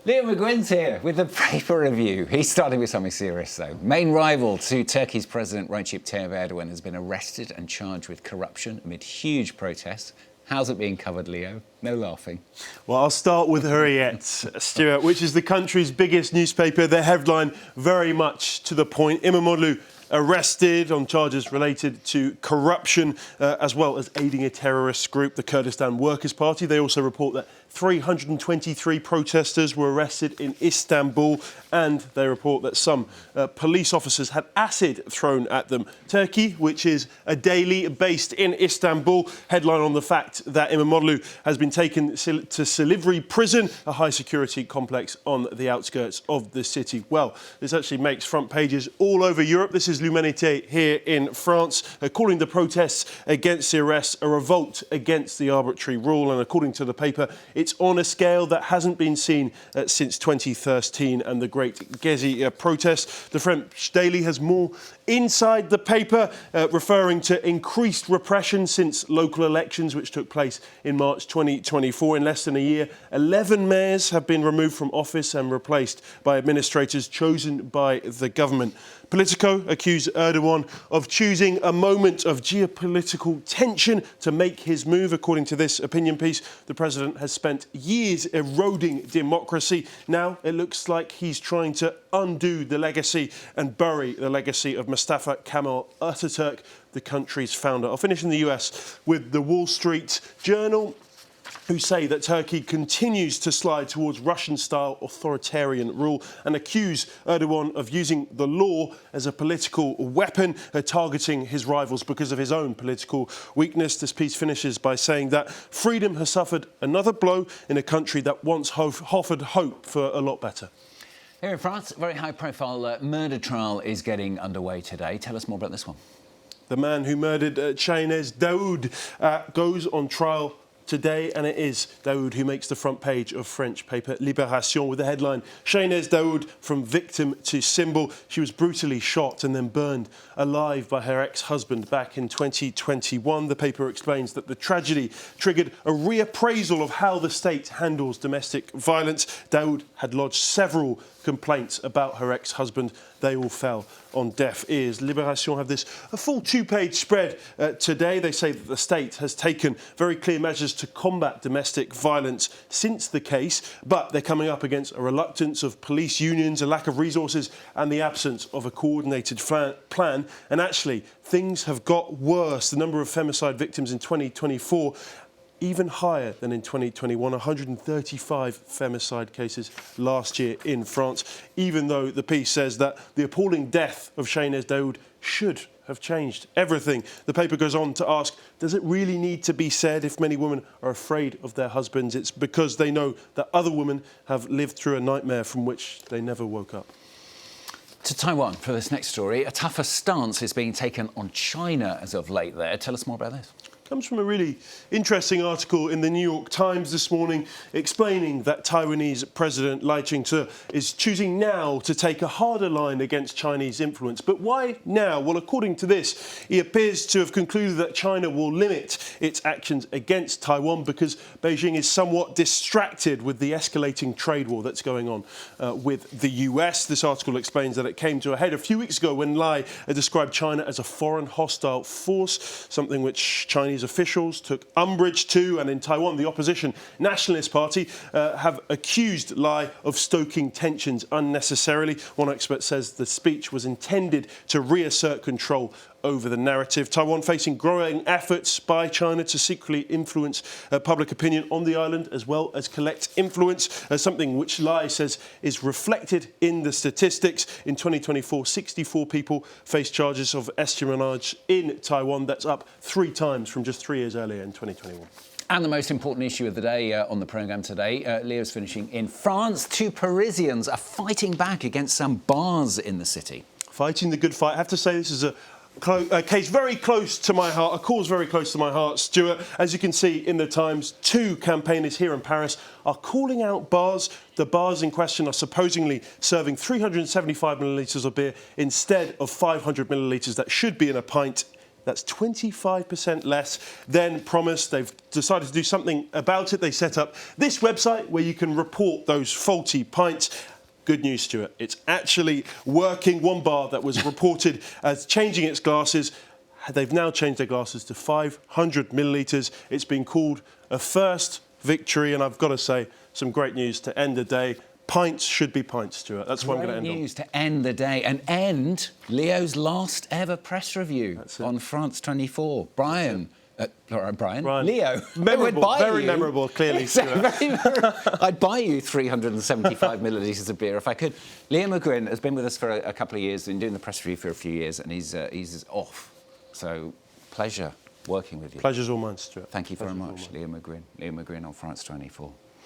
Leo McGuinn's here with the paper review. He's starting with something serious, though. Main rival to Turkey's President Recep Tayyip Erdogan has been arrested and charged with corruption amid huge protests. How's it being covered, Leo? No laughing. Well, I'll start with Hürriyet, Stuart, which is the country's biggest newspaper. Their headline, very much to the point. Imamoglu arrested on charges related to corruption, as well as aiding a terrorist group, the Kurdistan Workers' Party. They also report that 323 protesters were arrested in Istanbul, and they report that some police officers had acid thrown at them. Turkey, which is a daily based in Istanbul, headline on the fact that Imamoglu has been taken to Silivri prison, a high-security complex on the outskirts of the city. Well, this actually makes front pages all over Europe. This is L'Humanité here in France, calling the protests against the arrest a revolt against the arbitrary rule. And according to the paper, it's on a scale that hasn't been seen since 2013 and the Great Gezi protest. The French Daily has more inside the paper, referring to increased repression since local elections, which took place in March 2024. In less than a year, 11 mayors have been removed from office and replaced by administrators chosen by the government. Politico accused Erdogan of choosing a moment of geopolitical tension to make his move. According to this opinion piece, the president has spent years eroding democracy. Now it looks like he's trying to undo the legacy and bury the legacy of Mustafa Kemal Ataturk, the country's founder. I'll finish in the US with the Wall Street Journal, who say that Turkey continues to slide towards Russian-style authoritarian rule and accuse Erdogan of using the law as a political weapon, targeting his rivals because of his own political weakness. This piece finishes by saying that freedom has suffered another blow in a country that once offered hope for a lot better. Here in France, a very high-profile murder trial is getting underway today. Tell us more about this one. The man who murdered Chahinez Daoud goes on trial today, and it is Daoud who makes the front page of French paper Libération with the headline, Chahinez Daoud from victim to symbol. She was brutally shot and then burned alive by her ex-husband back in 2021. The paper explains that the tragedy triggered a reappraisal of how the state handles domestic violence. Daoud had lodged several complaints about her ex-husband. They all fell on deaf ears. Libération have this a full two-page spread today. They say that the state has taken very clear measures to combat domestic violence since the case, but they're coming up against a reluctance of police unions, a lack of resources, and the absence of a coordinated plan. And actually, things have got worse. The number of femicide victims in 2024 even higher than in 2021, 135 femicide cases last year in France, even though the piece says that the appalling death of Chahinez Daoud should have changed everything. The paper goes on to ask, does it really need to be said if many women are afraid of their husbands? It's because they know that other women have lived through a nightmare from which they never woke up. To Taiwan for this next story. A tougher stance is being taken on China as of late there. Tell us more about this. Comes from a really interesting article in the New York Times this morning explaining that Taiwanese President Lai Ching-te is choosing now to take a harder line against Chinese influence. But why now? Well, according to this, he appears to have concluded that China will limit its actions against Taiwan because Beijing is somewhat distracted with the escalating trade war that's going on with the US. This article explains that it came to a head a few weeks ago when Lai described China as a foreign hostile force, something which Chinese officials took umbrage to, and in Taiwan, the opposition Nationalist Party have accused Lai of stoking tensions unnecessarily. One expert says the speech was intended to reassert control over the narrative. Taiwan facing growing efforts by China to secretly influence public opinion on the island, as well as collect influence, something which Lai says is reflected in the statistics. In 2024, 64 people faced charges of espionage in Taiwan. That's up 3 times from just 3 years earlier in 2021. And the most important issue of the day on the programme today, Leo's finishing in France. 2 Parisians are fighting back against some bars in the city. Fighting the good fight. I have to say this is a case very close to my heart, a cause very close to my heart, Stuart. As you can see in the Times, 2 campaigners here in Paris are calling out bars. The bars in question are supposedly serving 375 millilitres of beer instead of 500 millilitres that should be in a pint That's 25% less than promised. They've decided to do something about it. They set up this website where you can report those faulty pints. Good news, Stuart. It's actually working. One bar that was reported as changing its glasses, they've now changed their glasses to 500 millilitres. It's been called a first victory, and I've got to say, some great news to end the day. Pints should be pints, Stuart. That's what I'm going to end on. Great news to end the day and end Leo's last ever press review on France 24. Brian. Leo. Memorable, very memorable, clearly. Very memorable. I'd buy you 375 millilitres of beer if I could. Leo McGuinn has been with us for a couple of years, been doing the press review for a few years, and he's off. So, pleasure working with you. Pleasure's all mine, Stuart. Thank you very much, Leo McGuinn. Leo McGuinn on France 24.